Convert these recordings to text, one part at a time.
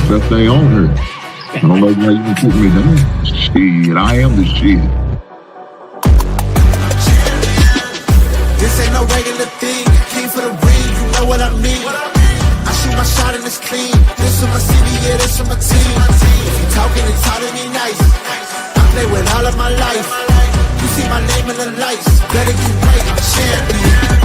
Best thing on her. I don't know why you can put me down. Shit, I am the shit. This ain't no regular thing. I came for the ring, you know what I mean. I shoot my shot and it's clean. This for my city, yeah, this for my team. If you talking, it's how to be nice. I play with all of my life. You see my name in the lights. Better get right, I'm a champion.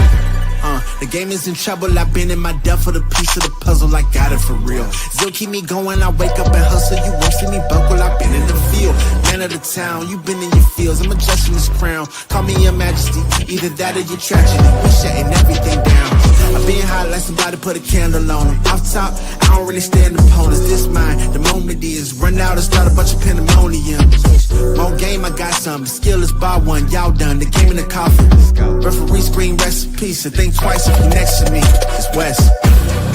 The game is in trouble, I've been in my depth for the piece of the puzzle, I got it for real. Still keep me going, I wake up and hustle, you won't see me buckle, I've been in the field. Man of the town, you been in your fields, I'm adjusting this crown. Call me your majesty, either that or your tragedy, we shutting everything down. I've been hot like somebody put a candle on them. Off top, I don't really stand opponents, this mine. The moment is run out and start a bunch of pandemonium. More game, I got some, the skill is bar one, y'all done, the game in the coffin. Referee screen, rest in peace, and think twice if you next to me, it's West.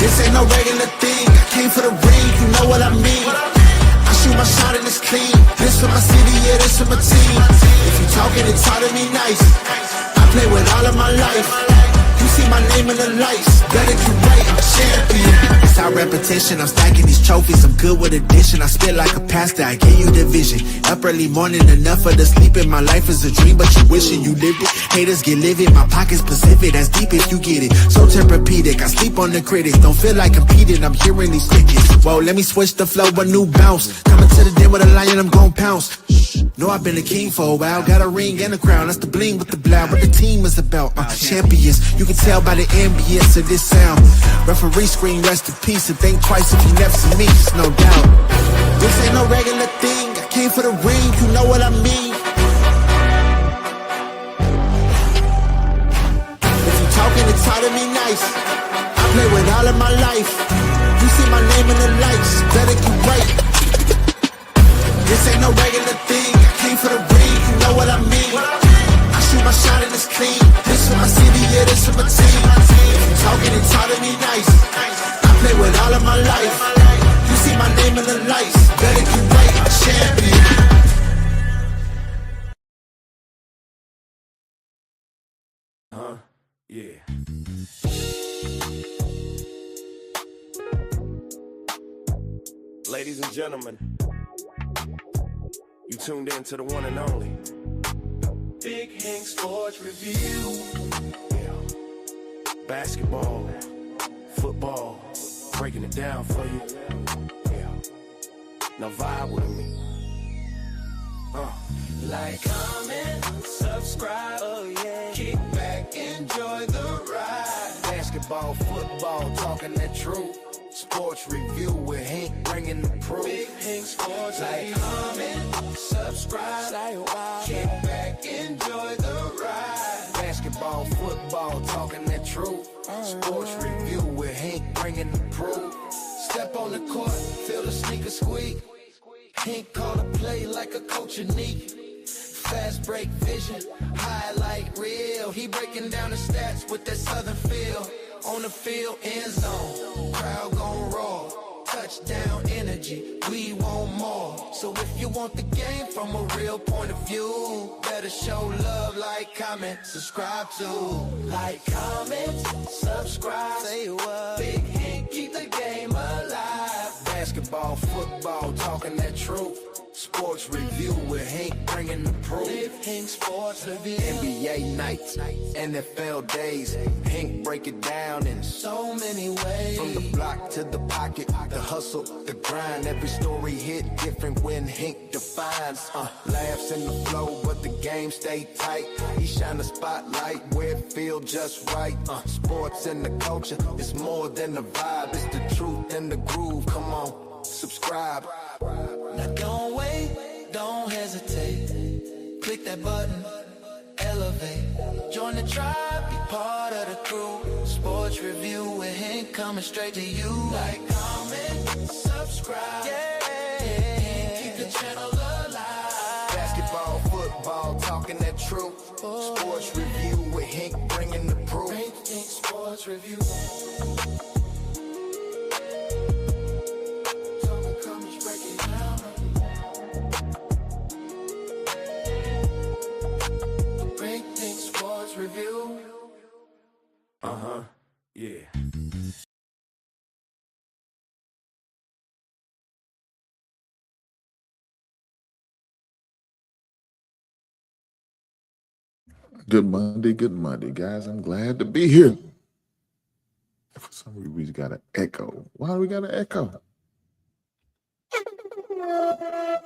This ain't no regular thing, I came for the ring, you know what I mean. I shoot my shot and it's clean, this for my city, yeah, this for my team. If you talking, it's hard to be nice. I play with all of my life. You see my name in the lights, better get right, I'm a champion. It's our repetition, I'm stacking these trophies, I'm good with addition. I spit like a pastor, I give you the vision. Up early morning, enough for the sleeping. My life is a dream, but you wishing you lived it. Haters get livid, my pocket's Pacific, that's deep if you get it. So Tempur-Pedic, I sleep on the critics. Don't feel like competing, I'm hearing these crickets. Whoa, let me switch the flow, a new bounce. Coming to the den with a lion, I'm gon' pounce. Know I've been a king for a while, got a ring and a crown. That's the bling with the blow, what the team is about. Champions, you can tell by the ambience of this sound. Referee screen, rest in peace, and think twice if you never see me, it's no doubt. This ain't no regular thing, I came for the ring, you know what I mean. If you talking, it's hard to be nice. I play with all of my life. You see my name in the lights, better get right. This ain't no regular thing, I came for the ring, you know what I mean. I shoot my shot and it's clean, this for my city, yeah, this for my team. If you talking, it's hard to be nice. I play with all of my life. You see my name in the lights, better get right, I'm a champion. Yeah. Ladies and gentlemen, you tuned in to the one and only Big Hank Sports Review. Yeah. Basketball, football, breaking it down for you. Yeah. Now vibe with me. Like, comment, subscribe, oh yeah. Kick back, enjoy the ride. Basketball, football, talking that truth. Sports review with Hank bringing the proof. Big Hank Sports. Like, comment, subscribe, kick back, enjoy the ride. Basketball, football, talking that truth. Sports review with Hank bringing the proof. Step on the court, feel the sneaker squeak. Hank call a play like a coach unique. Fast break vision, highlight reel. He breaking down the stats with that southern feel. On the field, end zone, crowd gon' roar. Touchdown energy, we want more. So if you want the game from a real point of view, better show love, like, comment, subscribe to. Like, comment, subscribe, say what. Big Hank, keep the game alive. Basketball, football, talking that truth. Sports review with Hank bringing the proof. Big Hank Sports Review. NBA nights, NFL days. Hank break it down in so many ways. From the block to the pocket, the hustle, the grind. Every story hit different when Hank defines. Laughs in the flow, but the game stay tight. He shine the spotlight where it feel just right. Sports and the culture, it's more than the vibe. It's the truth and the groove. Come on, subscribe. Now don't wait, don't hesitate. Click that button, elevate. Join the tribe, be part of the crew. Sports review with Hank coming straight to you. Like, comment, subscribe. Yeah, keep the channel alive. Basketball, football, talking that truth. Sports review with Hank bringing the proof. Hank Sports Review. Review. Yeah. Good Monday, guys. I'm glad to be here. For some reason, we got an echo. Why do we got an echo? I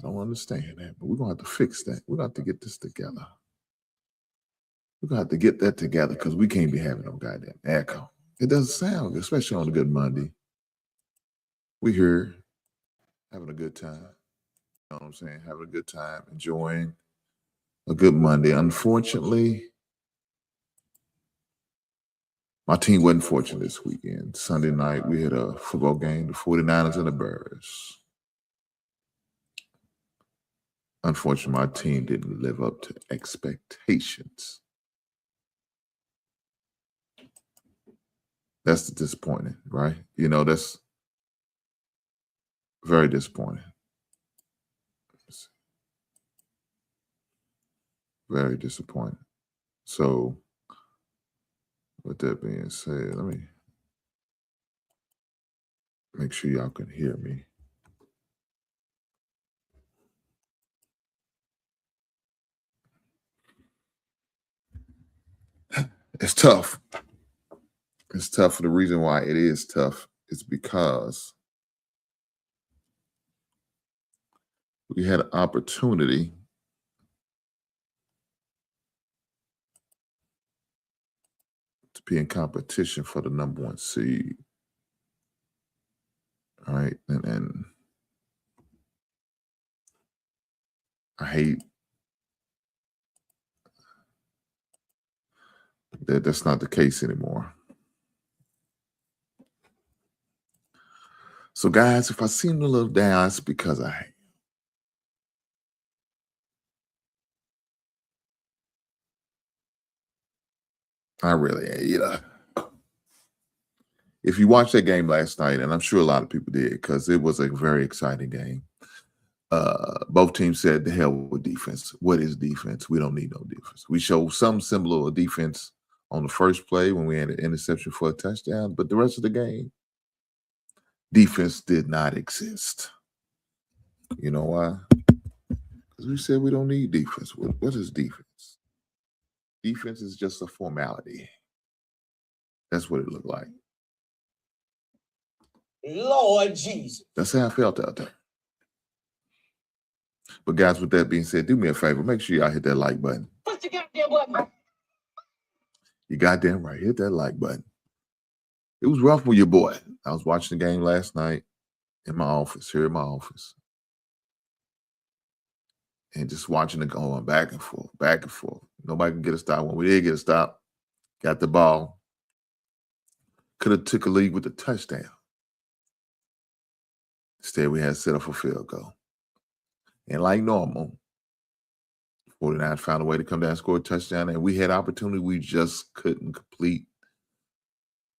don't understand that, but we're going to have to fix that. We're going to have to get this together. We're going to have to get that together because we can't be having no goddamn echo. It doesn't sound good, especially on a good Monday. We here having a good time. You know what I'm saying? Having a good time, enjoying a good Monday. Unfortunately, my team wasn't fortunate this weekend. Sunday night, we had a football game, the 49ers and the Bears. Unfortunately, my team didn't live up to expectations. That's disappointing, right? You know, that's very disappointing. Very disappointing. So, with that being said, let me make sure y'all can hear me. It's tough. It's tough. The reason why it is tough is because we had an opportunity to be in competition for the number 1 seed. All right. And I hate that that's not the case anymore. So, guys, if I seem a little down, it's because I really, you know. If you watched that game last night, and I'm sure a lot of people did, because it was a very exciting game. Both teams said, "The hell with defense. What is defense? We don't need no defense." We showed some similar defense on the first play when we had an interception for a touchdown, but the rest of the game, defense did not exist. You know why? Because we said we don't need defense. What is defense? Defense is just a formality. That's what it looked like. Lord Jesus. That's how I felt out there. But guys, with that being said, do me a favor. Make sure y'all hit that like button. Push the goddamn button. You goddamn right. Hit that like button. It was rough with your boy. I was watching the game last night in my office, here in my office. And just watching it going back and forth, back and forth. Nobody could get a stop. When we did get a stop, got the ball. Could have took a lead with a touchdown. Instead, we had to set up a field goal. And like normal, 49 found a way to come down and score a touchdown. And we had opportunity. We just couldn't complete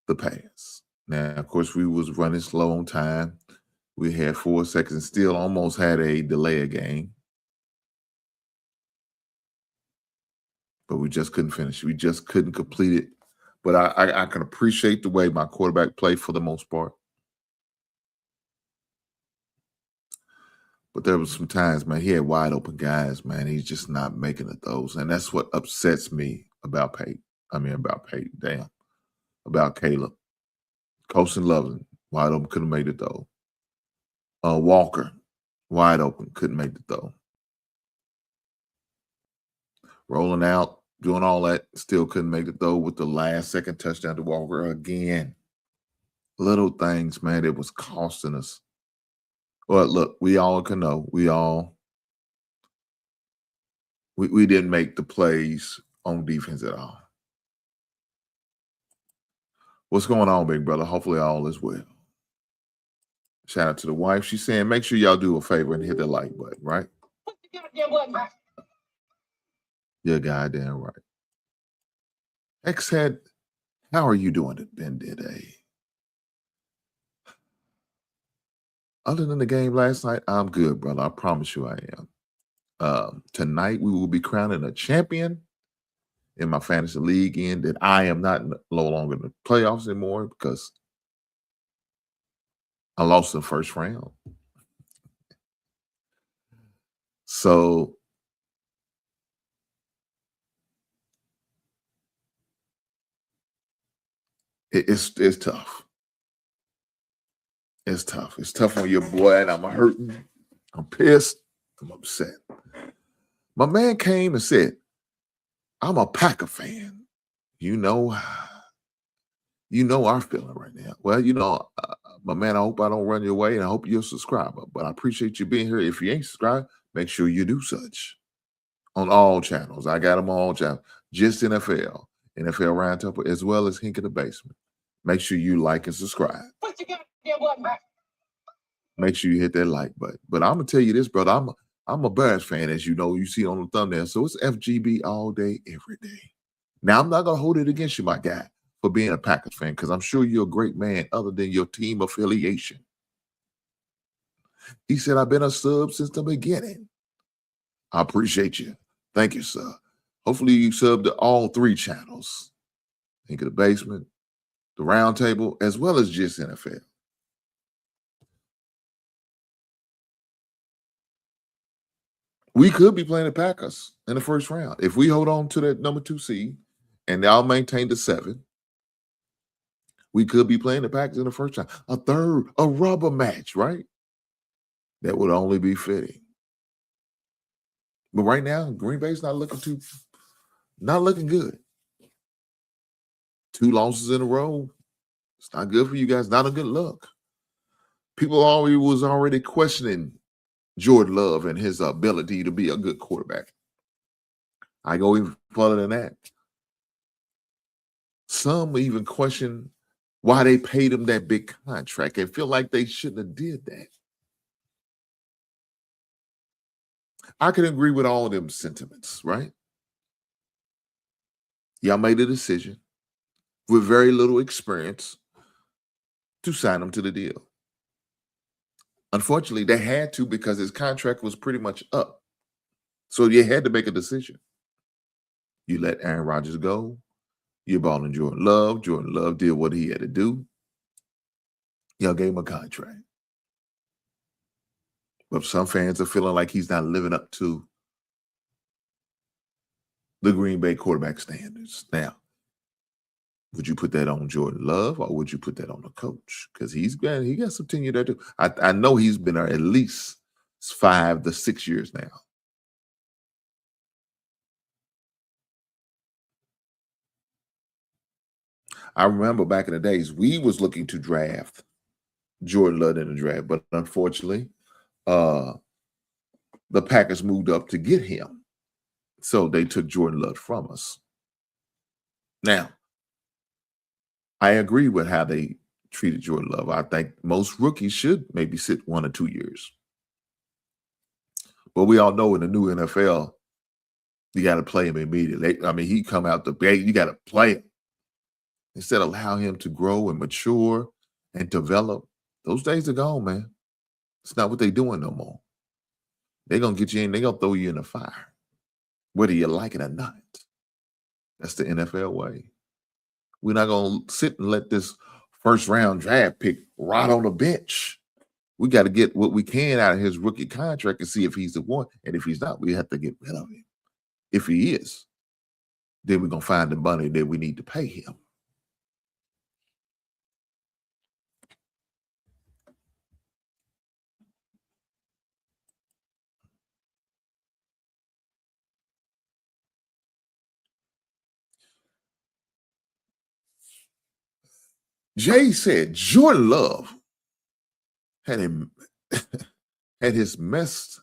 the pass. Now, of course, we was running slow on time. We had 4 seconds and still almost had a delay of game. But we just couldn't finish. We just couldn't complete it. But I can appreciate the way my quarterback played for the most part. But there was some times, man, he had wide open guys, man. He's just not making it those. And that's what upsets me about Peyton. About Caleb. Colson Loveland, wide open, couldn't make it though. Walker, wide open, couldn't make it though. Rolling out, doing all that, still couldn't make it though with the last second touchdown to Walker again. Little things, man, it was costing us. Well, look, we all can know. We didn't make the plays on defense at all. What's going on, big brother? Hopefully all is well. Shout out to the wife. She's saying, make sure y'all do a favor and hit the like button, right? Push the goddamn button. You're goddamn right. X-Head, how are you doing today? Other than the game last night, I'm good, brother. I promise you I am. Tonight, we will be crowning a champion in my fantasy league in that I am no longer in the playoffs anymore because I lost the first round. So It's tough. It's tough. It's tough on your boy, and I'm hurting. I'm pissed. I'm upset. My man came and said, I'm a Packer fan. You know our feeling right now. Well, my man, I hope I don't run your way, and I hope you're a subscriber. But I appreciate you being here. If you ain't subscribed, make sure you do such on all channels. I got them all channels. Just NFL Roundtable, as well as Hink in the Basement. Make sure you like and subscribe. Put your goddamn button back. Make sure you hit that like button. But I'm gonna tell you this, brother. I'm a Bears fan, as you know. You see on the thumbnail. So it's FGB all day, every day. Now I'm not gonna hold it against you, my guy, for being a Packers fan, because I'm sure you're a great man, other than your team affiliation. He said, I've been a sub since the beginning. I appreciate you. Thank you, sir. Hopefully you sub to all 3 channels. Think of the Basement, the Roundtable, as well as Just NFL. We could be playing the Packers in the first round. If we hold on to that number 2 seed and they'll maintain the 7, we could be playing the Packers in the first round. A rubber match, right? That would only be fitting. But right now, Green Bay's not looking good. 2 losses in a row. It's not good for you guys. Not a good look. People was already questioning Jordan Love and his ability to be a good quarterback. I go even further than that. Some even question why they paid him that big contract and feel like they shouldn't have did that. I can agree with all of them sentiments, right? Y'all made a decision with very little experience to sign him to the deal. Unfortunately, they had to, because his contract was pretty much up. So you had to make a decision. You let Aaron Rodgers go. You brought in Jordan Love. Jordan Love did what he had to do. Y'all gave him a contract. But some fans are feeling like he's not living up to the Green Bay quarterback standards. Now, would you put that on Jordan Love, or would you put that on the coach? Because he got some tenure there too. I know he's been there at least 5 to 6 years now. I remember back in the days, we was looking to draft Jordan Love in the draft, but unfortunately, the Packers moved up to get him. So they took Jordan Love from us. Now, I agree with how they treated Jordan Love. I think most rookies should maybe sit 1 or 2 years. But we all know in the new NFL, you got to play him immediately. I mean, he come out the gate, you got to play him. Instead of allow him to grow and mature and develop. Those days are gone, man. It's not what they're doing no more. They're going to get you in, they're going to throw you in the fire, whether you like it or not. That's the NFL way. We're not going to sit and let this first round draft pick rot on the bench. We got to get what we can out of his rookie contract and see if he's the one. And if he's not, we have to get rid of him. If he is, then we're going to find the money that we need to pay him. Jay said Jordan Love had him had his messed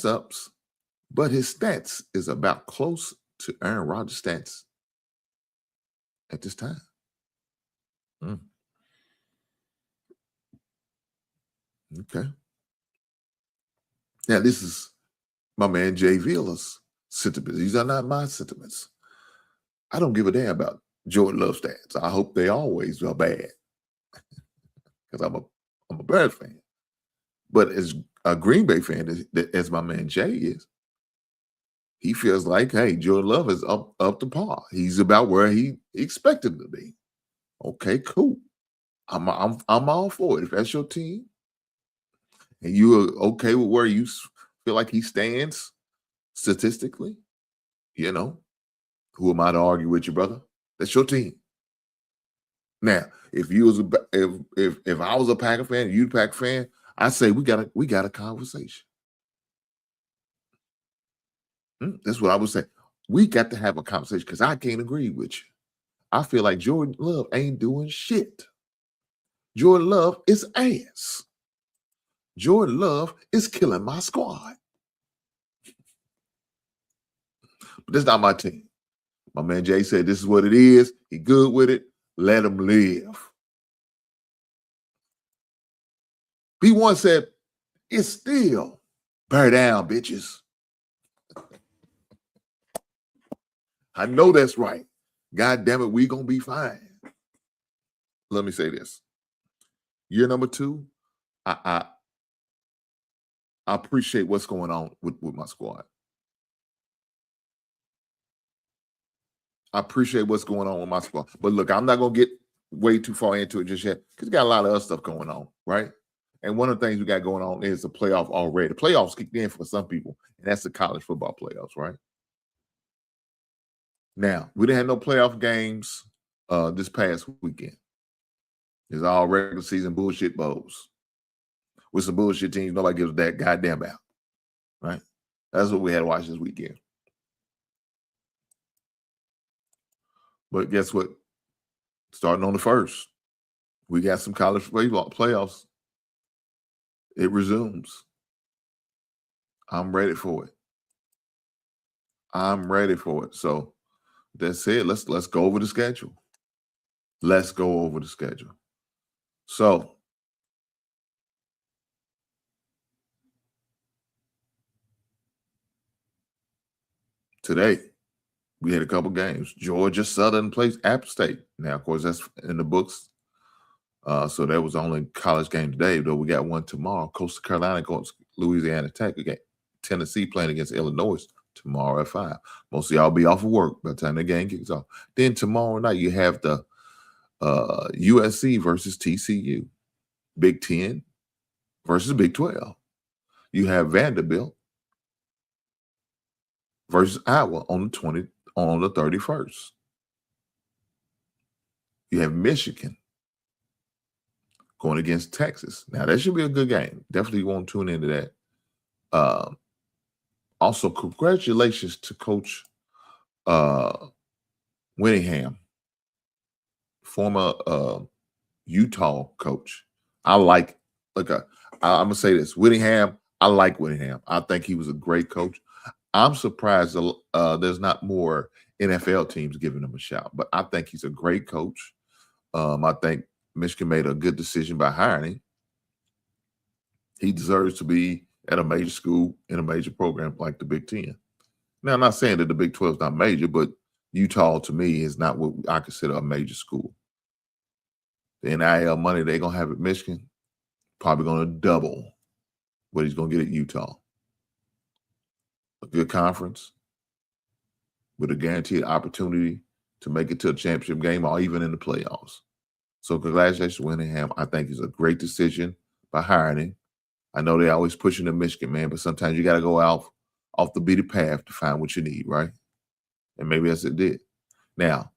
ups, but his stats is about close to Aaron Rodgers' stats at this time. Okay. Now, this is my man Jay Villa's sentiments. These are not my sentiments. I don't give a damn about Jordan Love stats. I hope they always are bad, because I'm a Bears fan. But as a Green Bay fan, as my man Jay is, he feels like, hey, Jordan Love is up to par. He's about where he expected to be. Okay, cool. I'm all for it. If that's your team, and you are okay with where you feel like he stands statistically, who am I to argue with you, brother? That's your team. Now, if you was if I was a Packer fan, and you a Packer fan, I say we got a conversation. That's what I would say. We got to have a conversation because I can't agree with you. I feel like Jordan Love ain't doing shit. Jordan Love is ass. Jordan Love is killing my squad. But that's not my team. My man Jay said this is what it is. He good with it. Let him live. P1 said, it's still bear down, bitches. I know that's right. God damn it, we gonna be fine. Let me say this. Year number 2, I appreciate what's going on with my squad. I appreciate what's going on with my squad. But look, I'm not gonna get way too far into it just yet because we got a lot of other stuff going on, right? And one of the things we got going on is the playoff already. The playoffs kicked in for some people, and that's the college football playoffs, right? Now, we didn't have no playoff games this past weekend. It's all regular season bullshit bowls with some bullshit teams nobody gives that goddamn about, right? That's what we had to watch this weekend. But guess what? Starting on the 1st, we got some college football playoffs. It resumes. I'm ready for it. I'm ready for it. So that's it. Let's go over the schedule. Let's go over the schedule. So today we had a couple games. Georgia Southern plays App State. Now, of course, that's in the books. So that was the only college game today, though we got one tomorrow. Coastal Carolina goes Louisiana Tech again. Tennessee playing against Illinois tomorrow at 5. Most of y'all be off of work by the time the game kicks off. Then tomorrow night you have the USC versus TCU. Big 10 versus Big 12. You have Vanderbilt versus Iowa on the 31st. You have Michigan going against Texas. Now, that should be a good game. Definitely won't tune into that. Also, congratulations to Coach Whittingham, former Utah coach. I'm going to say this. Whittingham, I like Whittingham. I think he was a great coach. I'm surprised there's not more NFL teams giving him a shot, but I think he's a great coach. I think Michigan made a good decision by hiring him. He deserves to be at a major school in a major program like the Big 10. Now, I'm not saying that the Big 12 is not major, but Utah, to me, is not what I consider a major school. The NIL money they're going to have at Michigan, probably going to double what he's going to get at Utah. A good conference with a guaranteed opportunity to make it to a championship game or even in the playoffs. So congratulations, Whittingham. I think it's a great decision by hiring him. I know they're always pushing the Michigan, man, but sometimes you got to go off the beaten path to find what you need, right? And maybe that's it did. Now,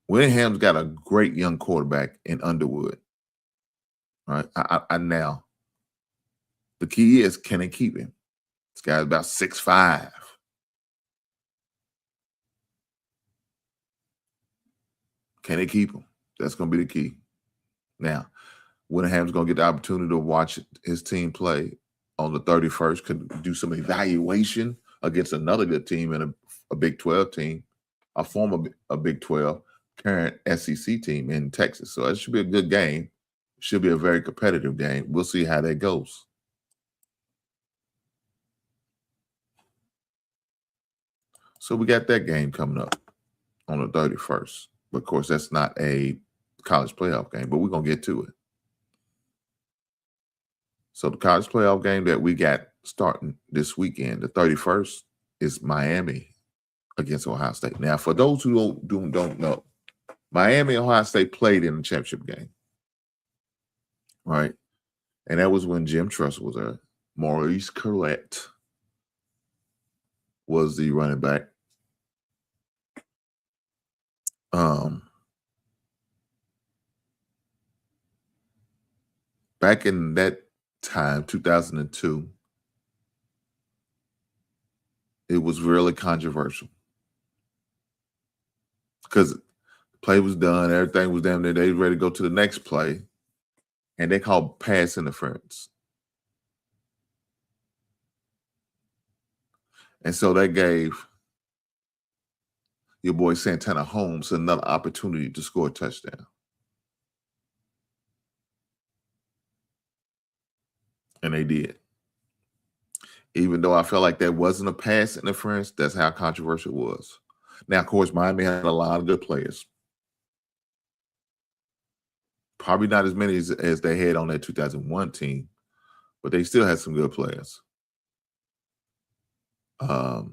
Whittingham's got a great young quarterback in Underwood. Right? Now, the key is, can they keep him? This guy's about 6'5". Can they keep him? That's going to be the key. Now, Whittingham's going to get the opportunity to watch his team play on the 31st, could do some evaluation against another good team and a Big 12 team, a former Big 12, current SEC team in Texas. So it should be a good game. Should be a very competitive game. We'll see how that goes. So we got that game coming up on the 31st. But of course, that's not a college playoff game, but we're going to get to it. So the college playoff game that we got starting this weekend, the 31st, is Miami against Ohio State. Now, for those who don't know, Miami and Ohio State played in the championship game, right? And that was when Jim Tressel was there. Maurice Collette was the running back. back in that time, 2002, it was really controversial because the play was done, everything was damn near, they were ready to go to the next play, and they called pass interference. And so that gave your boy Santana Holmes another opportunity to score a touchdown. And they did. Even though I felt like that wasn't a pass interference, that's how controversial it was. Now, of course, Miami had a lot of good players. Probably not as many as they had on that 2001 team, but they still had some good players. Your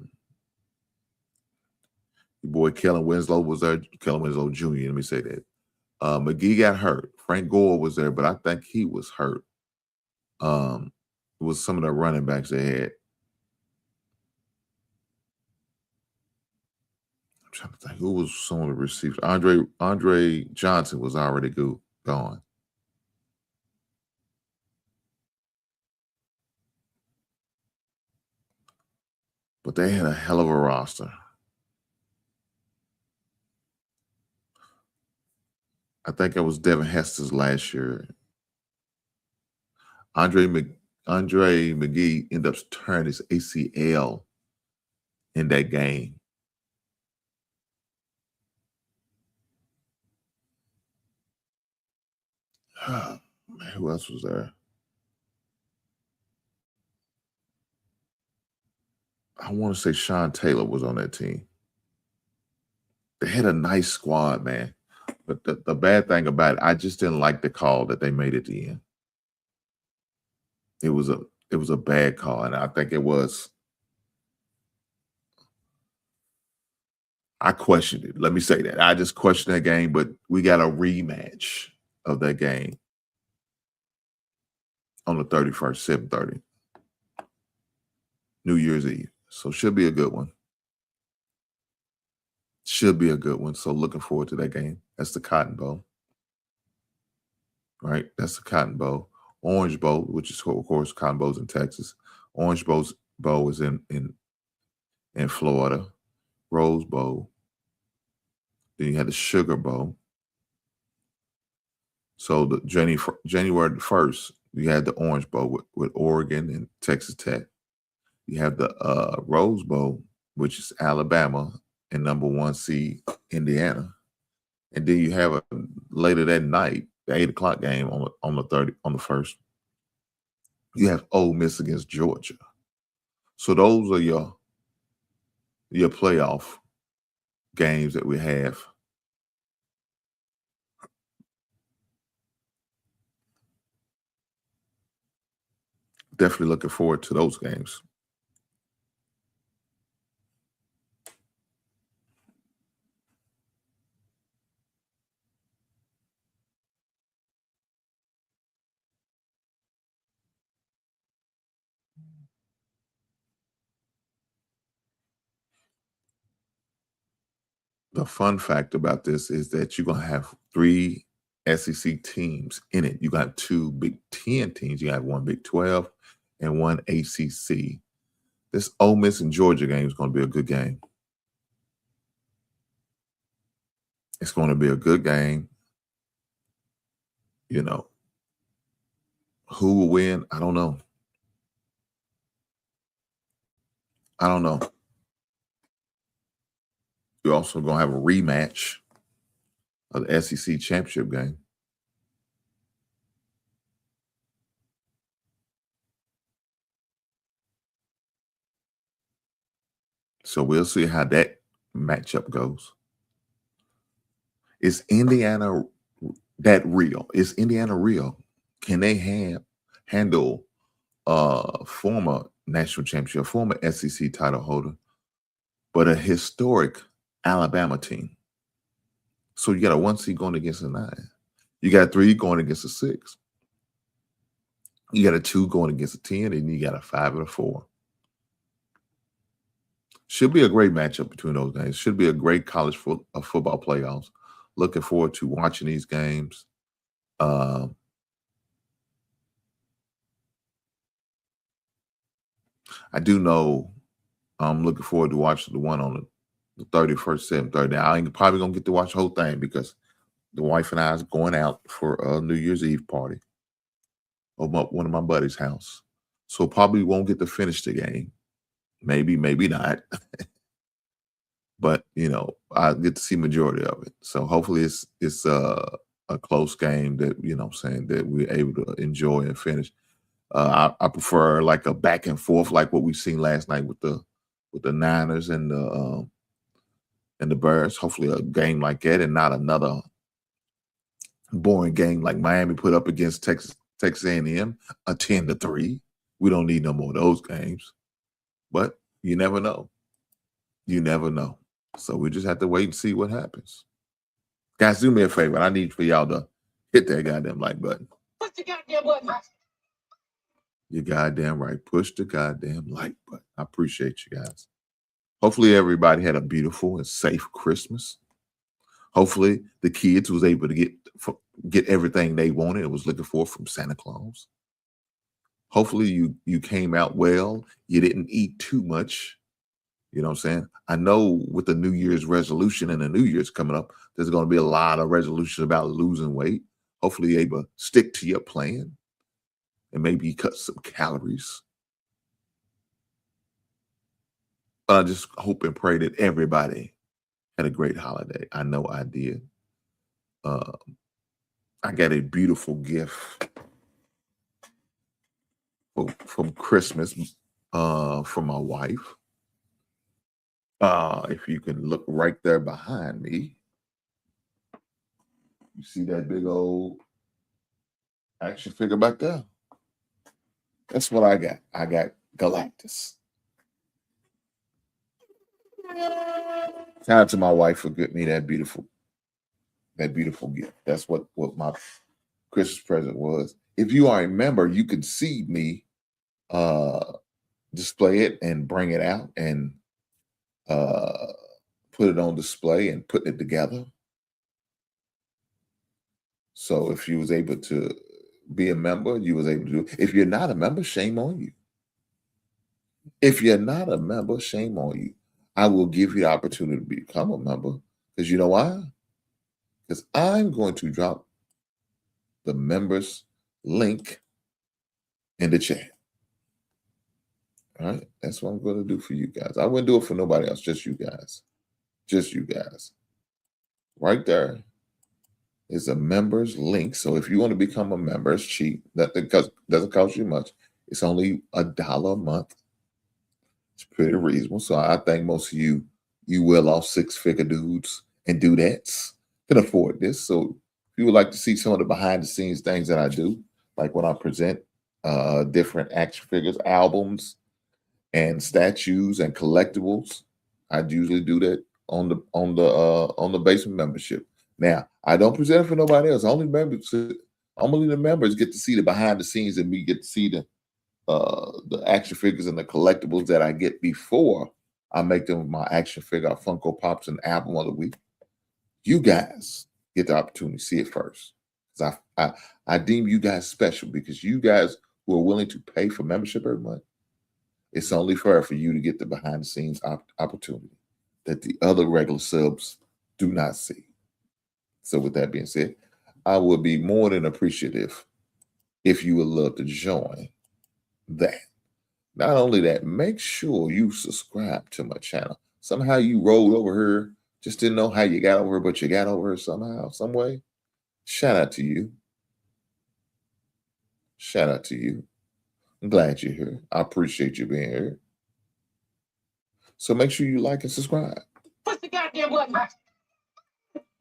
boy Kellen Winslow was there. Kellen Winslow Jr., let me say that. McGee got hurt. Frank Gore was there, but I think he was hurt. It was some of the running backs they had. I'm trying to think who was some of the receivers. Andre Johnson was already gone. But they had a hell of a roster. I think it was Devin Hester's last year. Andre McGee ended up turning his ACL in that game. Man, who else was there? I want to say Sean Taylor was on that team. They had a nice squad, man. But the bad thing about it, I just didn't like the call that they made at the end. It was a bad call, and I think it was. I questioned it. Let me say that. I just questioned that game, but we got a rematch of that game on the 31st, 7:30. New Year's Eve. So should be a good one. Should be a good one. So looking forward to that game. That's the Cotton Bowl. Right? That's the Cotton Bowl. Orange Bowl, which is, of course, Cotton Bowl's in Texas. Orange Bowl is in Florida. Rose Bowl. Then you had the Sugar Bowl. So the January 1st, you had the Orange Bowl with Oregon and Texas Tech. You have the Rose Bowl, which is Alabama and number 1 seed Indiana. And then you have later that night, the 8:00 game on the 1st. You have Ole Miss against Georgia. So those are your playoff games that we have. Definitely looking forward to those games. The fun fact about this is that you're going to have 3 SEC teams in it. You got 2 Big 10 teams. You have 1 Big 12 and 1 ACC. This Ole Miss and Georgia game is going to be a good game. It's going to be a good game. You know, who will win? I don't know. You're also going to have a rematch of the SEC championship game. So we'll see how that matchup goes. Is Indiana that real? Is Indiana real? Can they handle former national championship, former SEC title holder, but a historic Alabama team? So you got a 1 seed going against a 9. You got 3 going against a 6. You got a 2 going against a 10, and you got a 5 and a 4. Should be a great matchup between those games. Should be a great college football playoffs. Looking forward to watching these games. I do know I'm looking forward to watching the one on the 31st, 7:30. Now, I ain't probably gonna get to watch the whole thing because the wife and I is going out for a New Year's Eve party over one of my buddy's house. So probably won't get to finish the game. Maybe, maybe not. But I get to see majority of it. So hopefully it's a close game that I'm saying that we're able to enjoy and finish. I prefer like a back and forth like what we've seen last night with the Niners and the Bears. Hopefully a game like that and not another boring game like Miami put up against Texas A&M, a 10-3. We don't need no more of those games. But you never know. You never know. So we just have to wait and see what happens. Guys, do me a favor. I need for y'all to hit that goddamn like button. Push the goddamn button. You're goddamn right. Push the goddamn like button. I appreciate you guys. Hopefully everybody had a beautiful and safe Christmas. Hopefully the kids was able to get everything they wanted and was looking for from Santa Claus. Hopefully you came out well. You didn't eat too much. You know what I'm saying? I know with the New Year's resolution and the New Year's coming up, there's going to be a lot of resolutions about losing weight. Hopefully you're able to stick to your plan and maybe cut some calories. But I just hope and pray that everybody had a great holiday. I know I did. I got a beautiful gift from Christmas from my wife. If you can look right there behind me, you see that big old action figure back there? That's what I got. I got Galactus. Shout out to my wife for getting me that beautiful gift. That's what my Christmas present was. If you are a member, you can see me display it and bring it out and put it on display and putting it together. So if you was able to be a member, you was able to do it. If you're not a member, shame on you. If you're not a member, shame on you. I will give you the opportunity to become a member. Because you know why? Because I'm going to drop the members link in the chat. All right? That's what I'm going to do for you guys. I wouldn't do it for nobody else, just you guys. Just you guys. Right there is a members link. So if you want to become a member, it's cheap. That doesn't cost you much. It's only $1 a month. It's pretty reasonable. So I think most of you well-off six-figure dudes and dudettes can afford this. So if you would like to see some of the behind-the-scenes things that I do, like when I present different action figures, albums, and statues and collectibles, I'd usually do that on the basement membership. Now, I don't present it for nobody else. Only the members get to see the behind the scenes, and we get to see the action figures and the collectibles that I get before I make them my action figure, Funko Pops, and album of the week. You guys get the opportunity to see it first. I deem you guys special because you guys who are willing to pay for membership every month, it's only fair for you to get the behind the scenes opportunity that the other regular subs do not see. So with that being said, I would be more than appreciative if you would love to join that. Not only that, make sure you subscribe to my channel. Somehow you rolled over here, just didn't know how you got over here, but you got over here somehow, some way. Shout out to you. Shout out to you. I'm glad you're here. I appreciate you being here. So make sure you like and subscribe. Push the goddamn button.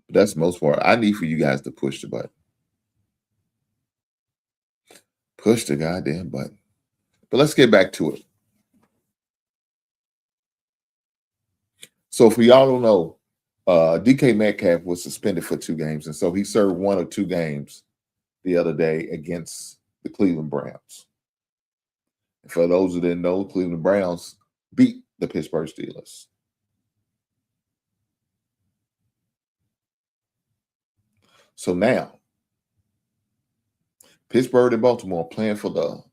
That's the most part. I need for you guys to push the button. Push the goddamn button. But let's get back to it. So for y'all don't know, DK Metcalf was suspended for 2 games. And so he served 1 or 2 games the other day against the Cleveland Browns. And for those who didn't know, Cleveland Browns beat the Pittsburgh Steelers. So now, Pittsburgh and Baltimore playing for the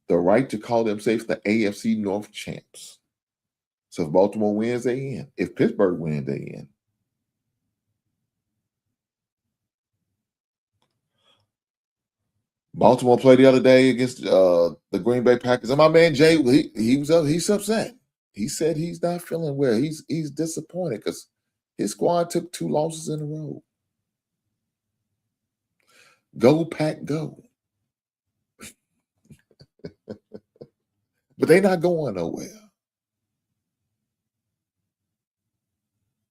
the right to call themselves the AFC North champs. So if Baltimore wins, they in. If Pittsburgh wins, they in. Baltimore played the other day against the Green Bay Packers, and my man Jay, he's upset. He said he's not feeling well. He's disappointed because his squad took 2 losses in a row. Go Pack, go! But they're not going nowhere.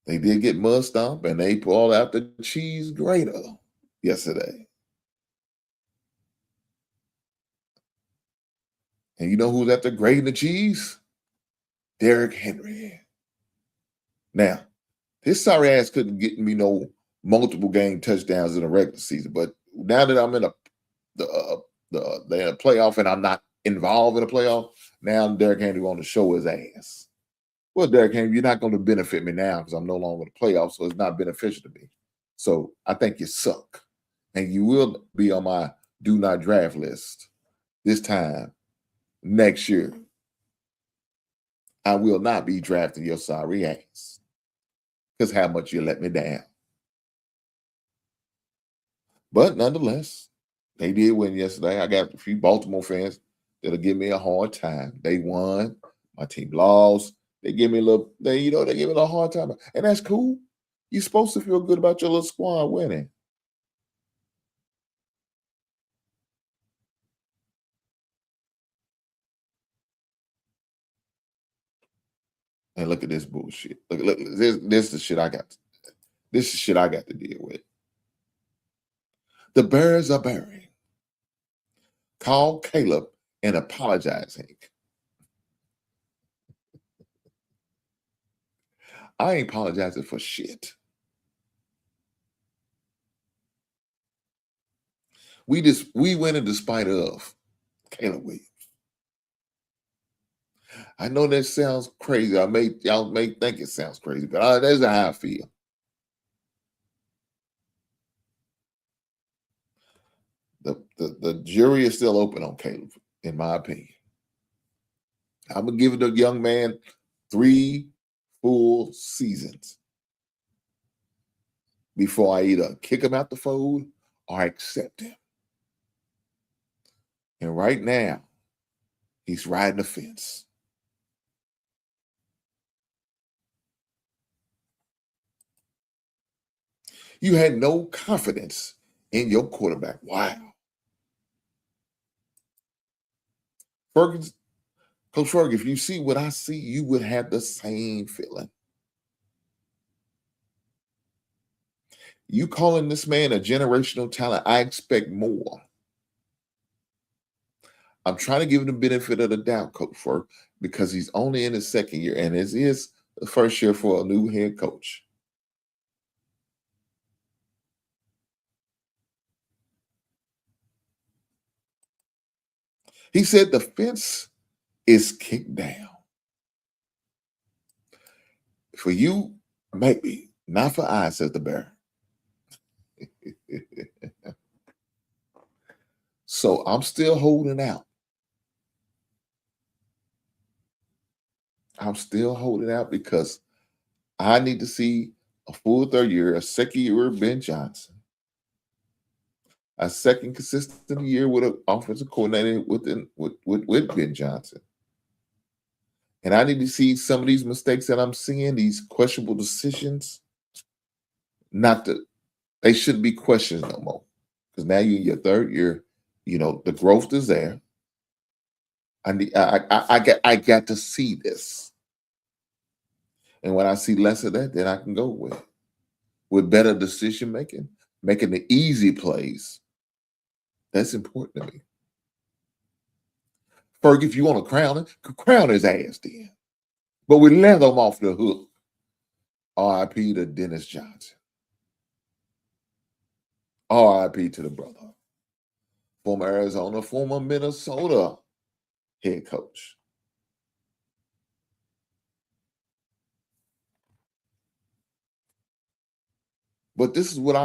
They did get mud stomped, and they pulled out the cheese grater yesterday. And you know who's after grating the cheese? Derrick Henry. Now, his sorry ass couldn't get me no multiple game touchdowns in the regular season, but now that I'm in the playoff and I'm not involved in the playoff, now Derrick Henry want to show his ass. Well, Derrick Henry, you're not going to benefit me now because I'm no longer in the playoffs, so it's not beneficial to me. So I think you suck, and you will be on my do not draft list this time next year. I will not be drafting your sorry ass because how much you let me down. But nonetheless, they did win yesterday. I got a few Baltimore fans that'll give me a hard time. They won. My team lost. They give me a little, they give me a little hard time. And that's cool. You're supposed to feel good about your little squad winning. And look at this bullshit. Look, this is the shit I got. This is shit I got to deal with. The Bears are burying. Call Caleb and apologize, Hank. I ain't apologizing for shit. We went in despite of Caleb Williams. I know that sounds crazy. Y'all may think it sounds crazy, but that's how I feel. The jury is still open on Caleb, in my opinion. I'm gonna give the young man 3 full seasons before I either kick him out the fold or accept him. And right now, he's riding the fence. You had no confidence in your quarterback. Wow. Coach Ferg, if you see what I see, you would have the same feeling. You calling this man a generational talent, I expect more. I'm trying to give him the benefit of the doubt, Coach Ferg, because he's only in his second year, and it is the first year for a new head coach. He said the fence is kicked down. For you, maybe. Not for I, says the bear. So I'm still holding out. I'm still holding out because I need to see a full third year, a second year with Ben Johnson, a second consistent year with an offensive coordinator with Ben Johnson. And I need to see some of these mistakes that I'm seeing, these questionable decisions, they shouldn't be questions no more. Because now you're in your third year, the growth is there. I got to see this. And when I see less of that, then I can go with better decision making the easy plays. That's important to me. Ferg, if you want to crown his ass then. But we let him off the hook. R.I.P. to Dennis Johnson. R.I.P. to the brother. Former Arizona, former Minnesota head coach. But this is what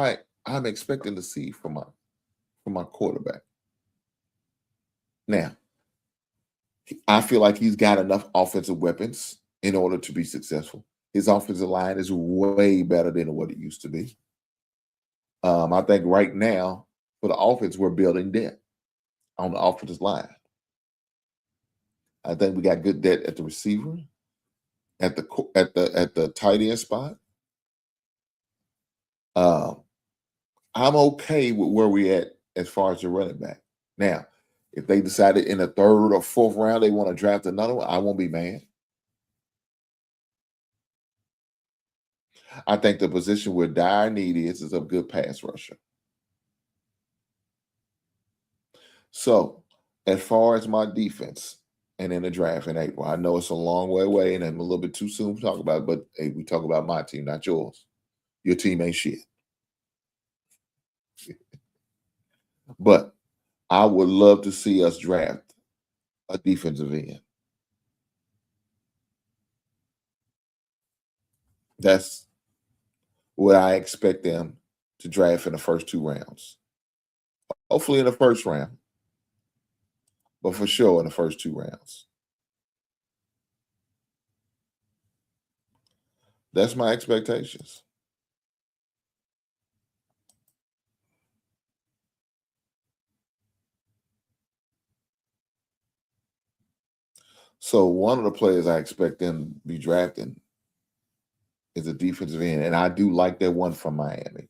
I'm expecting to see from my quarterback. Now, I feel like he's got enough offensive weapons in order to be successful. His offensive line is way better than what it used to be. I think right now for the offense, we're building depth on the offensive line. I think we got good depth at the receiver, at the tight end spot. I'm okay with where we at as far as the running back. Now, if they decided in the third or fourth round they want to draft another one, I won't be mad. I think the position where dire need is a good pass rusher. So, as far as my defense and in the draft in April, I know it's a long way away and I'm a little bit too soon to talk about it, but hey, we talk about my team, not yours. Your team ain't shit. But I would love to see us draft a defensive end. That's what I expect them to draft in the first 2 rounds. Hopefully in the first round, but for sure in the first 2 rounds. That's my expectations. So one of the players I expect them to be drafting is a defensive end, and I do like that one from Miami.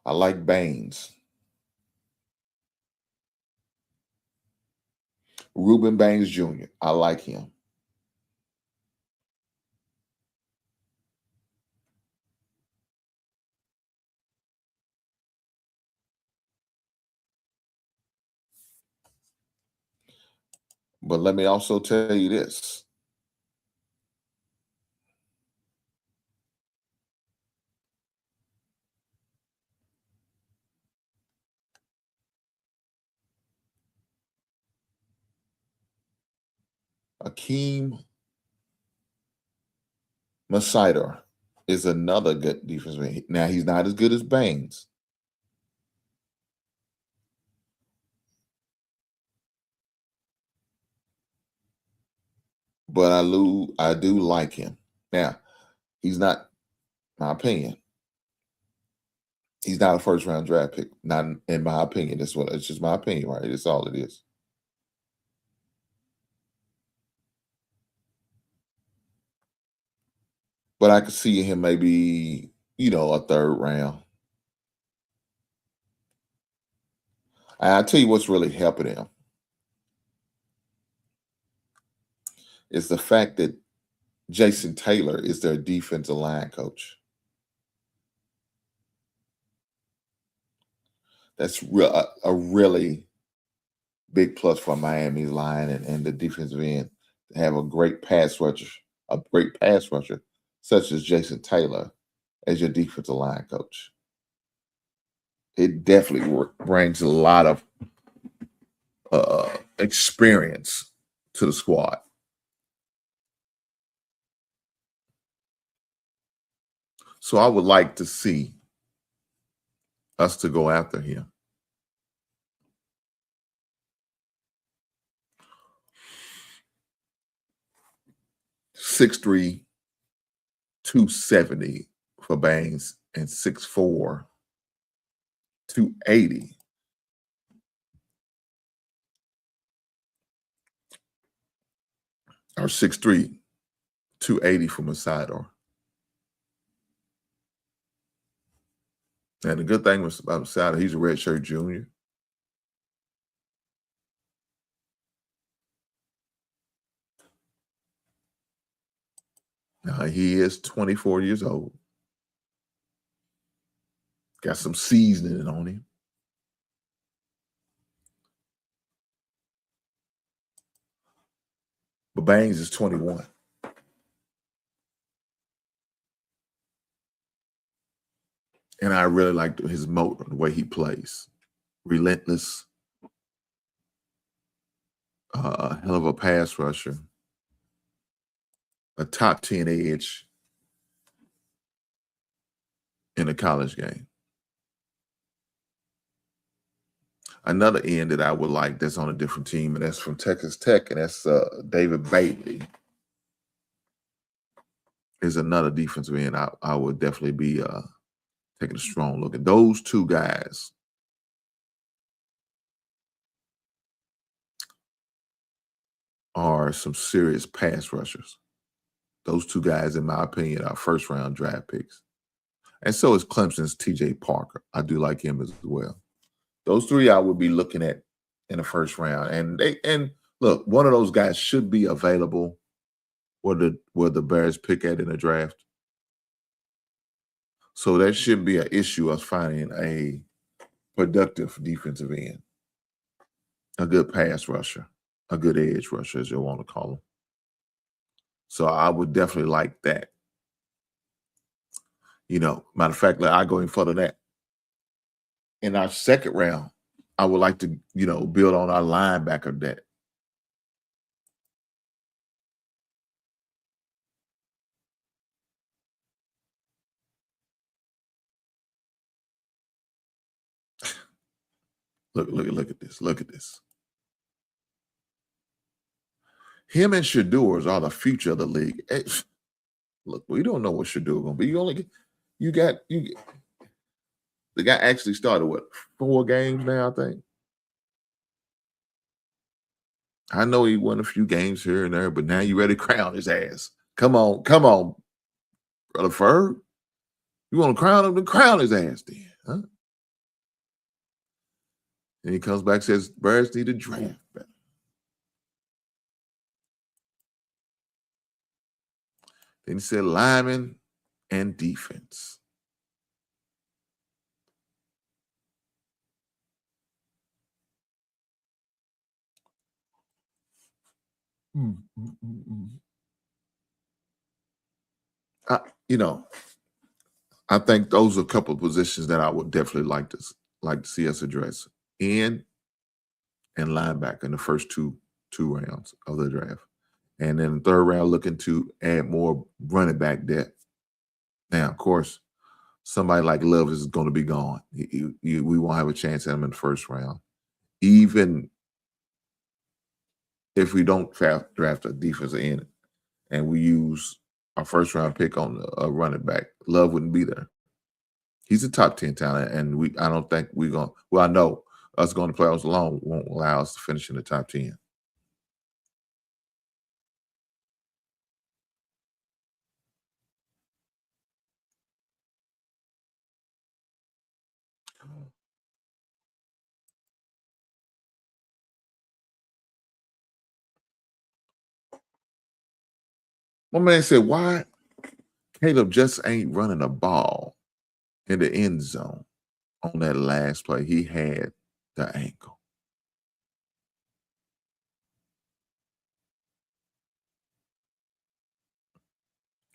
I like Baines. Reuben Baines Jr. I like him. But let me also tell you this. Akeem Massidor is another good defensive end. Now, he's not as good as Baines. But I do like him. Now, he's not, my opinion, he's not a first round draft pick. Not in my opinion. It's just my opinion, right? It's all it is. But I could see him maybe, a third round. And I tell you what's really helping him is the fact that Jason Taylor is their defensive line coach. That's a really big plus for Miami's line and the defensive end to have a great pass rusher such as Jason Taylor as your defensive line coach. It definitely brings a lot of experience to the squad. So I would like to see us to go after him. (6'3", 270 for Baines, and 6'4", 280. Or 6'3", 280 for Massidor. And the good thing was about Massidor, he's a redshirt junior. Now he is 24 years old. Got some seasoning on him. But Baines is 21. And I really like his motor, the way he plays. Relentless. A hell of a pass rusher. A top 10 edge. in a college game. Another end that I would like that's on a different team, and that's from Texas Tech, and that's David Bailey. Is another defensive end I would definitely be taking a strong look at. Those two guys are some serious pass rushers. Those two guys, in my opinion, are first-round draft picks. And so is Clemson's TJ Parker. I do like him as well. Those three I would be looking at in the first round. And look, one of those guys should be available where the Bears pick at in the draft. So that shouldn't be an issue of finding a productive defensive end, a good pass rusher, a good edge rusher, as you want to call them. So I would definitely like that. Matter of fact, I go in further than that. In our second round, I would like to, build on our linebacker depth. Look at this. Look at this. Him and Shadors are the future of the league. Look, we don't know what Shador gonna be. The guy actually started 4 games now, I think. I know he won a few games here and there, but now you ready to crown his ass. Come on, Brother Ferg. You want to crown him? Then crown his ass then, huh? And he comes back and says, Bears need to draft better. Then he said lineman and defense. I think those are a couple of positions that I would definitely like to see us address. End and linebacker in the first two rounds of the draft. And then the third round, looking to add more running back depth. Now, of course, somebody like Love is going to be gone. We won't have a chance at him in the first round. Even if we don't draft a defensive end and we use our first round pick on a running back, Love wouldn't be there. He's a top 10 talent, and I don't think we're going. Well, I know us going to playoffs alone won't allow us to finish in the top 10. My man said, why Caleb just ain't running a ball in the end zone on that last play? He had the ankle.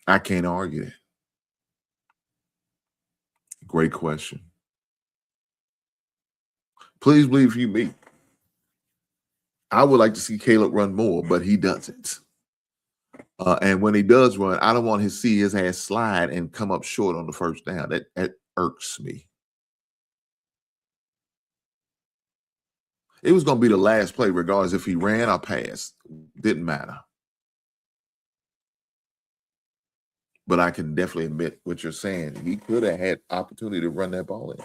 I can't argue that. Great question. Please believe you me. I would like to see Caleb run more, but he doesn't. And when he does run, I don't want to see his ass slide and come up short on the first down. That irks me. It was going to be the last play, regardless if he ran or passed. Didn't matter. But I can definitely admit what you're saying. He could have had opportunity to run that ball in.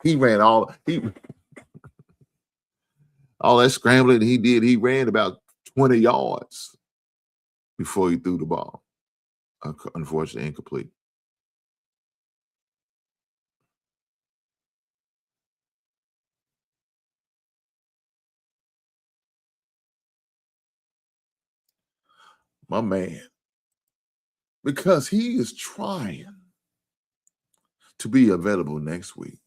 He ran all that scrambling he did. He ran about 20 yards before he threw the ball. Unfortunately, incomplete. My man. Because he is trying to be available next week.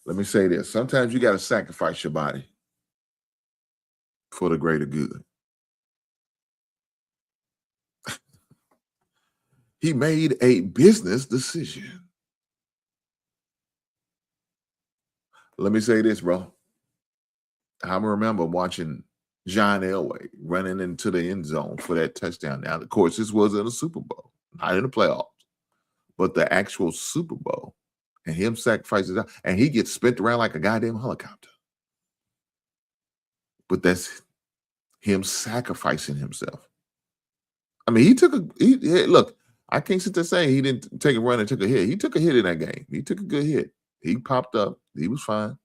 Let me say this. Sometimes you got to sacrifice your body for the greater good. He made a business decision. Let me say this, bro. I remember watching John Elway running into the end zone for that touchdown. Now, of course, this was in a Super Bowl, not in the playoffs, but the actual Super Bowl. And him sacrifices, and he gets spent around like a goddamn helicopter. But that's him sacrificing himself. I mean, look, I can't sit there saying he didn't take a run and took a hit. He took a hit in that game. He took a good hit. He popped up. He was fine.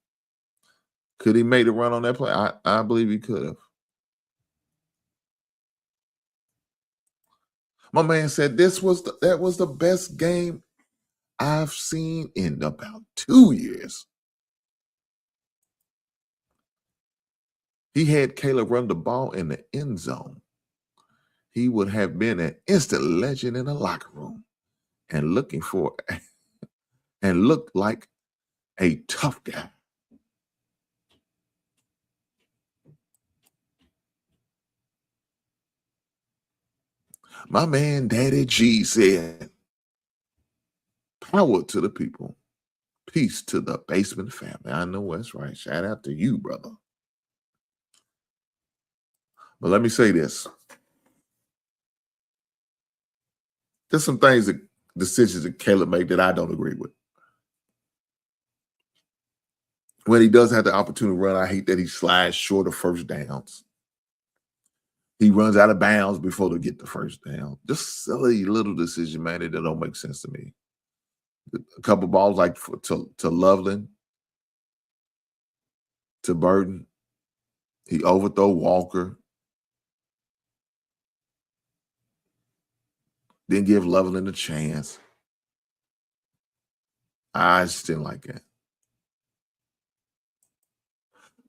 Could he make a run on that play? I believe he could have. My man said that was the best game I've seen in about 2 years. He had Caleb run the ball in the end zone. He would have been an instant legend in the locker room and looked like a tough guy. My man, Daddy G said, power to the people. Peace to the basement family. I know that's right. Shout out to you, brother. But let me say this. There's some decisions that Caleb made that I don't agree with. When he does have the opportunity to run, I hate that he slides short of first downs. He runs out of bounds before they get the first down. Just silly little decision, man, that don't make sense to me. A couple balls like to Loveland, to Burton. He overthrow Walker. Didn't give Loveland a chance. I just didn't like that.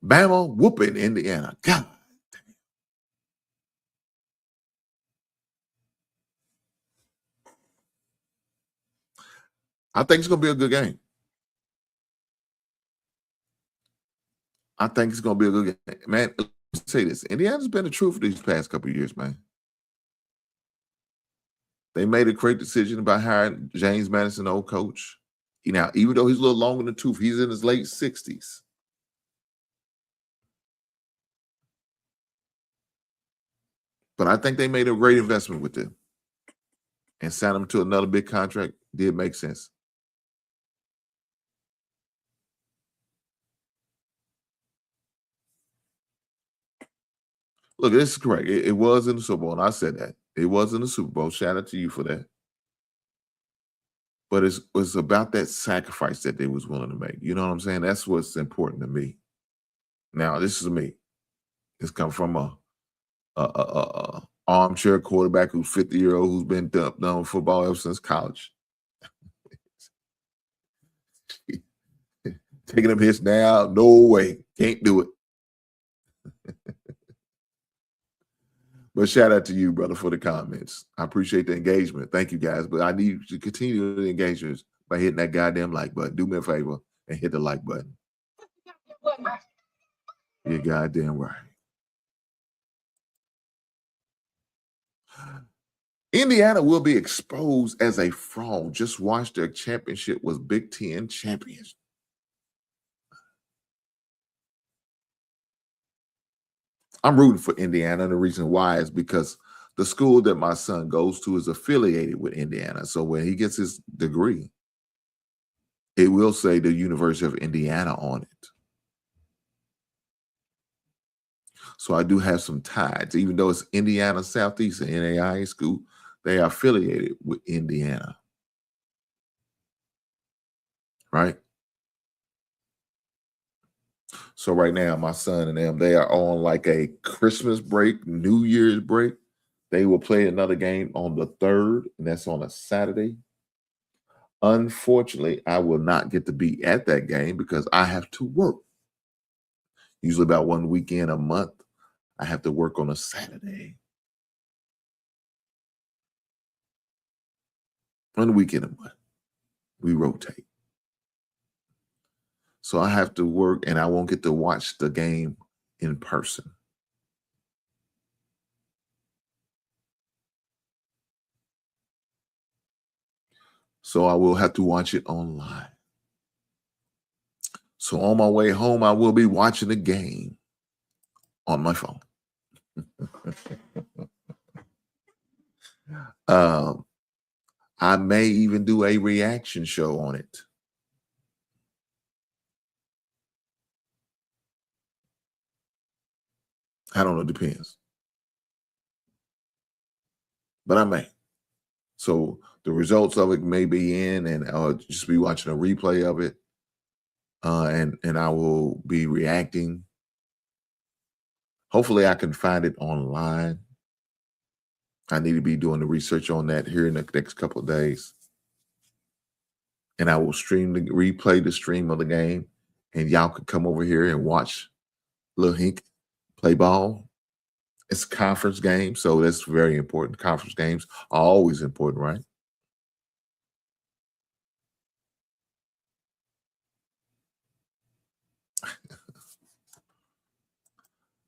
Bama whooping Indiana. God. I think it's going to be a good game. I think it's going to be a good game. Man, let's say this. Indiana's been the truth for these past couple of years, man. They made a great decision about hiring James Madison, old coach. Now, even though he's a little longer in the tooth, he's in his late 60s. But I think they made a great investment with them. And signed him to another big contract did make sense. Look, this is correct. It was in the Super Bowl, and I said that. It was in the Super Bowl. Shout out to you for that. But it's about that sacrifice that they was willing to make. You know what I'm saying? That's what's important to me. Now, this is me. This comes from a armchair quarterback who's 50-year-old who's been done football ever since college. Taking them hits now, no way. Can't do it. But shout out to you, brother, for the comments. I appreciate the engagement. Thank you, guys. But I need you to continue the engagement by hitting that goddamn like button. Do me a favor and hit the like button. You're goddamn right. Indiana will be exposed as a fraud. Just watch their championship was Big Ten champions. I'm rooting for Indiana, and the reason why is because the school that my son goes to is affiliated with Indiana. So when he gets his degree, it will say the University of Indiana on it. So I do have some ties. Even though it's Indiana Southeastern NAIA school, they are affiliated with Indiana. Right? So right now, my son and them, they are on like a Christmas break, New Year's break. They will play another game on the 3rd, and that's on a Saturday. Unfortunately, I will not get to be at that game because I have to work. Usually about one weekend a month, I have to work on a Saturday. One weekend a month, we rotate. So I have to work, and I won't get to watch the game in person. So I will have to watch it online. So on my way home, I will be watching the game on my phone. I may even do a reaction show on it. I don't know, depends. But I may. So the results of it may be in, and I'll just be watching a replay of it. And I will be reacting. Hopefully I can find it online. I need to be doing the research on that here in the next couple of days. And I will replay the stream of the game. And y'all could come over here and watch Lil Hink play ball. It's a conference game, so that's very important. Conference games are always important, right?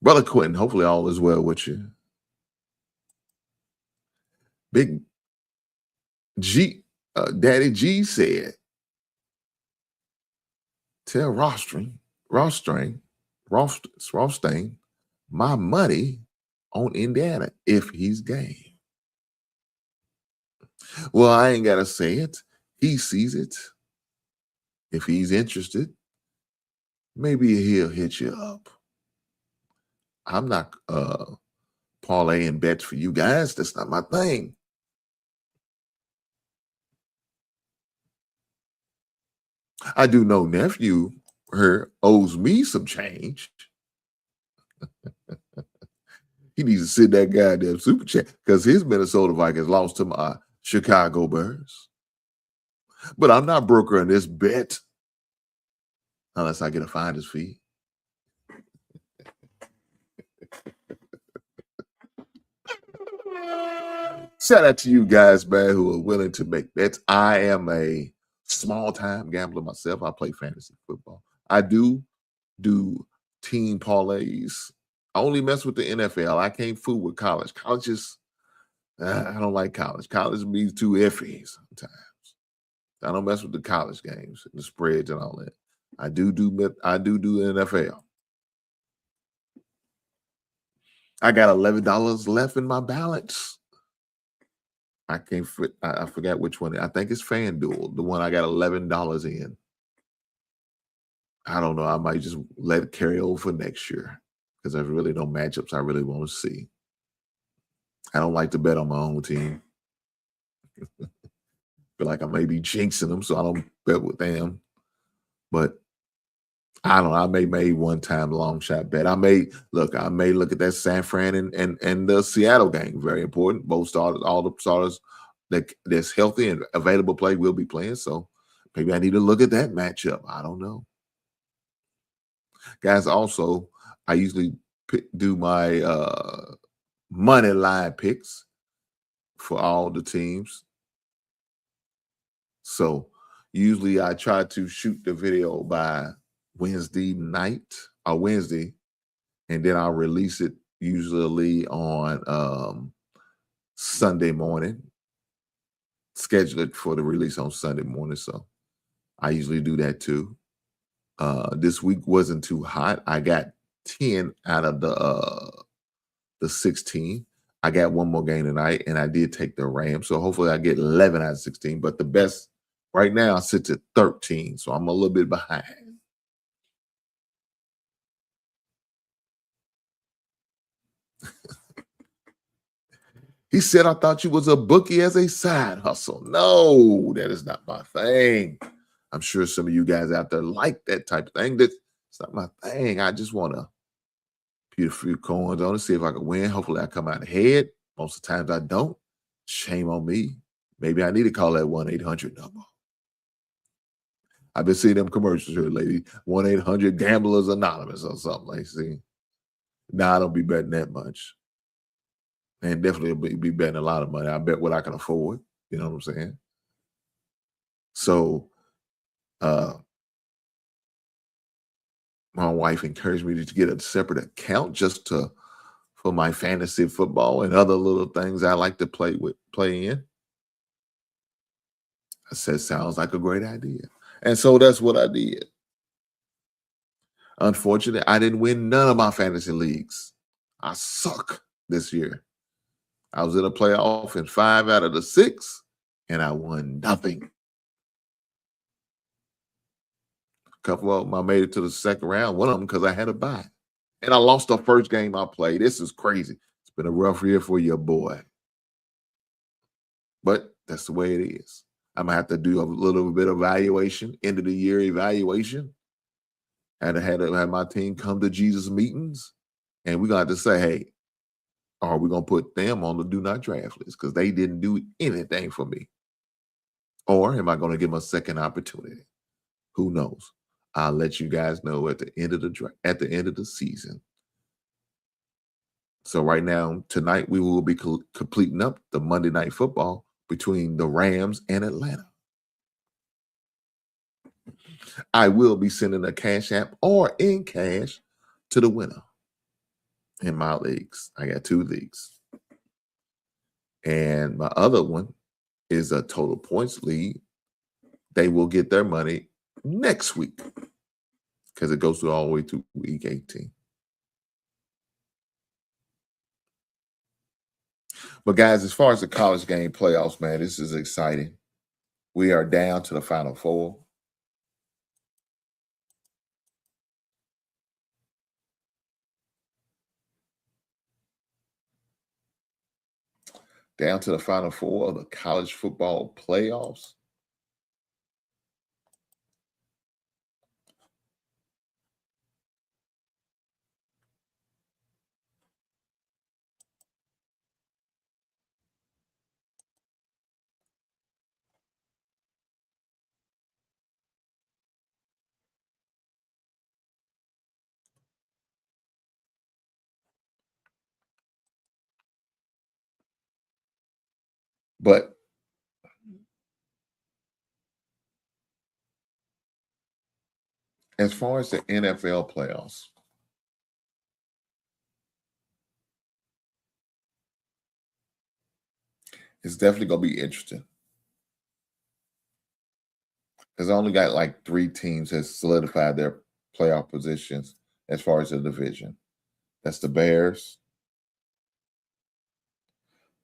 Brother Quentin, hopefully all is well with you. Big G, Daddy G said, tell Rothstein, my money on Indiana if he's game. Well, I ain't got to say it. He sees it. If he's interested, maybe he'll hit you up. I'm not parlaying bets for you guys. That's not my thing. I do know nephew here owes me some change. He needs to send that goddamn super chat because his Minnesota Vikings lost to my Chicago Bears. But I'm not brokering this bet unless I get a finder's fee. Shout out to you guys, man, who are willing to make bets. I am a small-time gambler myself. I play fantasy football. I do team parlays. I only mess with the NFL. I can't fool with college. College is, I don't like college. College means too iffy sometimes. I don't mess with the college games, the spreads, and all that. I do NFL. I got $11 left in my balance. I can't. I forgot which one. I think it's FanDuel, the one I got $11 in. I don't know. I might just let it carry over for next year because there's really no matchups I really want to see. I don't like to bet on my own team. Feel like I may be jinxing them, so I don't bet with them. But I don't know. I may make one time long shot bet. I may look at that San Fran and the Seattle game. Very important. Both starters, all the starters that's healthy and available play will be playing. So maybe I need to look at that matchup. I don't know. Guys, also, I usually do my money line picks for all the teams. So usually I try to shoot the video by Wednesday night or Wednesday, and then I'll release it usually on Sunday morning. Schedule it for the release on Sunday morning. So I usually do that too. This week wasn't too hot. I got 10 out of the 16. I got one more game tonight, and I did take the Rams. So hopefully I get 11 out of 16. But the best right now sits at 13. So I'm a little bit behind. He said, I thought you was a bookie as a side hustle. No, that is not my thing. I'm sure some of you guys out there like that type of thing. That's not my thing. I just want to put a few coins on it, see if I can win. Hopefully I come out ahead. Most of the times I don't. Shame on me. Maybe I need to call that 1-800 number. I've been seeing them commercials here, lady. 1-800 Gamblers Anonymous or something like see. Nah, I don't be betting that much. And definitely be betting a lot of money. I bet what I can afford. You know what I'm saying? So my wife encouraged me to get a separate account just for my fantasy football and other little things I like to play in. I said, sounds like a great idea. And so that's what I did. Unfortunately, I didn't win none of my fantasy leagues. I suck this year. I was in a playoff in 5 out of the 6, and I won nothing. A couple of them, I made it to the second round. One of them because I had a bye. And I lost the first game I played. This is crazy. It's been a rough year for your boy. But that's the way it is. I'm going to have to do a little bit of evaluation, end of the year evaluation. I had to have my team come to Jesus meetings. And we're going to have to say, hey, are we going to put them on the do not draft list because they didn't do anything for me? Or am I going to give them a second opportunity? Who knows? I'll let you guys know at the end of the season. So right now, tonight, we will be completing up the Monday Night Football between the Rams and Atlanta. I will be sending a cash app or in cash to the winner in my leagues. I got 2 leagues. And my other one is a total points league. They will get their money next week because it goes through all the way to week 18. But guys, as far as the college game playoffs, man, this is exciting. We are down to the Final Four. Down to the Final Four of the college football playoffs. But as far as the NFL playoffs, it's definitely going to be interesting. Because I only got like 3 teams that solidified their playoff positions as far as the division. That's the Bears.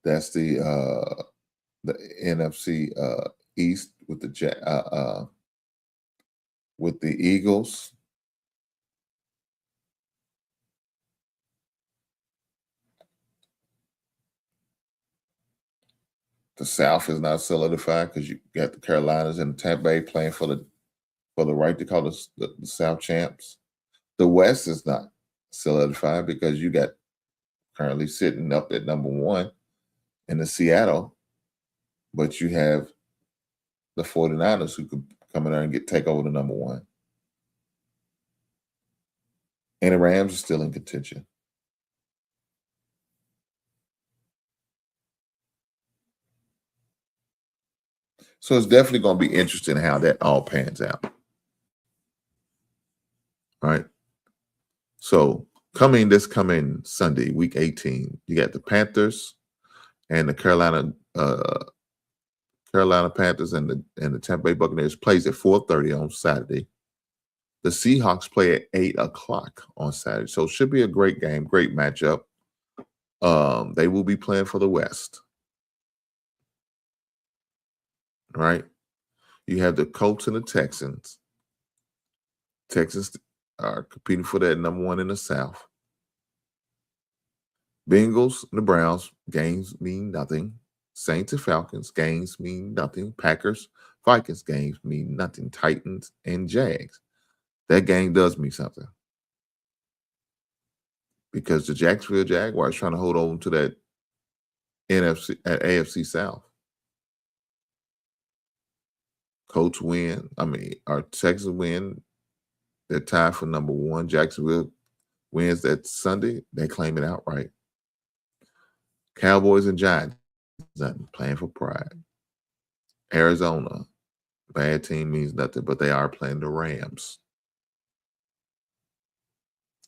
That's the NFC East with the Eagles. The South is not solidified because you got the Carolinas and the Tampa Bay playing for the right to call the South champs. The West is not solidified because you got currently sitting up at number 1 in the Seattle, but you have the 49ers who could come in there and take over the number 1. And the Rams are still in contention. So it's definitely going to be interesting how that all pans out. All right. So this coming Sunday, week 18, you got the Panthers and the Carolina Panthers and the Tampa Bay Buccaneers plays at 4:30 on Saturday. The Seahawks play at 8 o'clock on Saturday. So it should be a great game, great matchup. They will be playing for the West. Right? You have the Colts and the Texans. Texans are competing for that number 1 in the South. Bengals and the Browns, games mean nothing. Saints and Falcons, games mean nothing. Packers, Vikings, games mean nothing. Titans and Jags. That game does mean something. Because the Jacksonville Jaguars trying to hold on to that AFC South. Colts win. Our Texans win. They're tied for number 1. Jacksonville wins that Sunday. They claim it outright. Cowboys and Giants, nothing. Playing for pride. Arizona, bad team means nothing, but they are playing the Rams.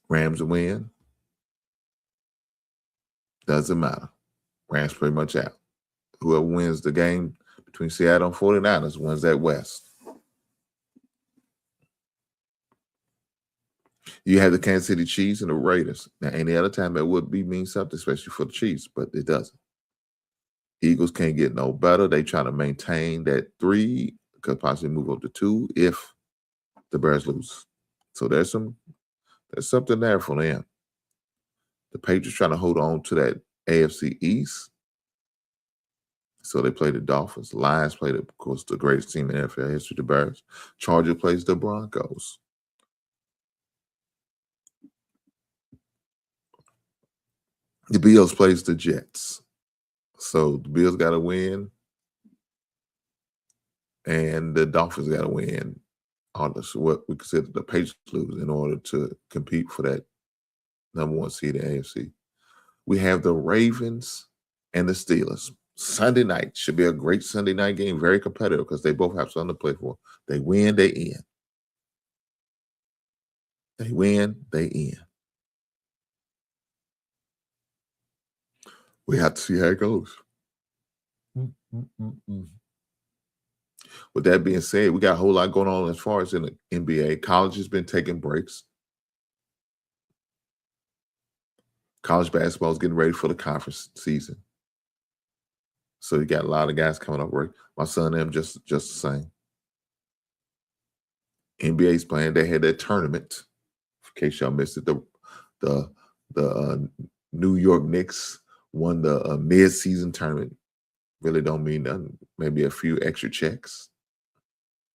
Rams win. Doesn't matter. Rams pretty much out. Whoever wins the game between Seattle and 49ers wins that West. You have the Kansas City Chiefs and the Raiders. Now, any other time that would mean something, especially for the Chiefs, but it doesn't. Eagles can't get no better. They try to maintain that 3, could possibly move up to 2 if the Bears lose. So there's something there for them. The Patriots trying to hold on to that AFC East. So they play the Dolphins. Lions played, of course, the greatest team in NFL history, the Bears. Chargers plays the Broncos. The Bills plays the Jets. So the Bills got to win, and the Dolphins got to win on what we consider the Patriots lose in order to compete for that number 1 seed in AFC. We have the Ravens and the Steelers. Sunday night should be a great Sunday night game, very competitive because they both have something to play for. They win, they end. They win, they end. We have to see how it goes. With that being said, we got a whole lot going on as far as in the NBA. College has been taking breaks. College basketball is getting ready for the conference season. So you got a lot of guys coming up, right? My son and them just the same. NBA's playing. They had that tournament. In case y'all missed it, the New York Knicks won the mid-season tournament. Really don't mean nothing. Maybe a few extra checks.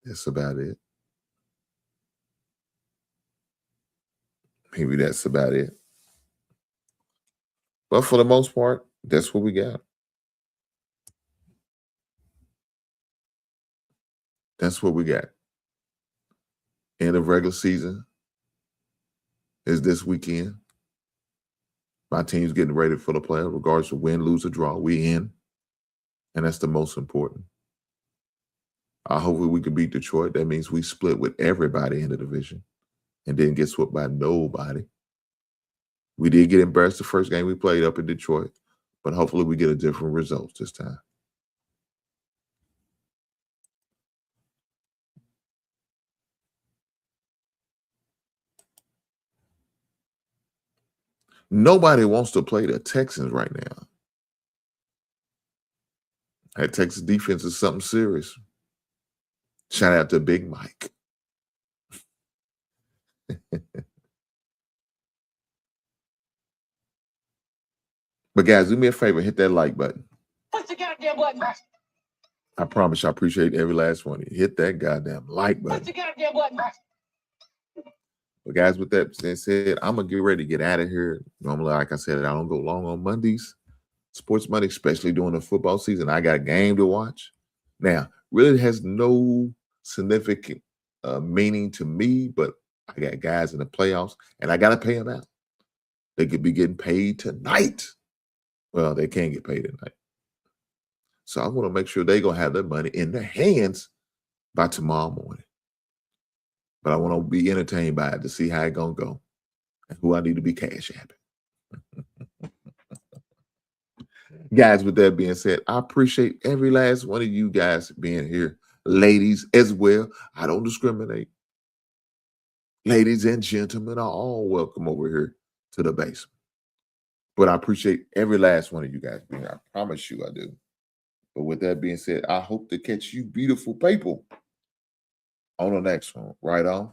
That's about it. Maybe that's about it. But for the most part, that's what we got. That's what we got. End of regular season is this weekend. My team's getting ready for the playoff, regardless of win, lose, or draw. We in. And that's the most important. Hopefully we can beat Detroit. That means we split with everybody in the division and didn't get swept by nobody. We did get embarrassed the first game we played up in Detroit, but hopefully we get a different result this time. Nobody wants to play the Texans right now. That Texas defense is something serious. Shout out to Big Mike. But guys, do me a favor, hit that like button. Push the goddamn button. I promise you, I appreciate every last one of you. Hit that goddamn like Push button. the goddamn button. But guys, with that being said, I'm going to get ready to get out of here. Normally, like I said, I don't go long on Mondays. Sports Monday, especially during the football season. I got a game to watch. Now, really has no significant meaning to me, but I got guys in the playoffs, and I got to pay them out. They could be getting paid tonight. Well, they can't get paid tonight. So I want to make sure they're going to have their money in their hands by tomorrow morning. But I want to be entertained by it to see how it's going to go and who I need to be cash apping. Guys, with that being said, I appreciate every last one of you guys being here. Ladies as well. I don't discriminate. Ladies and gentlemen are all welcome over here to the basement. But I appreciate every last one of you guys being here. I promise you I do. But with that being said, I hope to catch you beautiful people on the next one. Right on.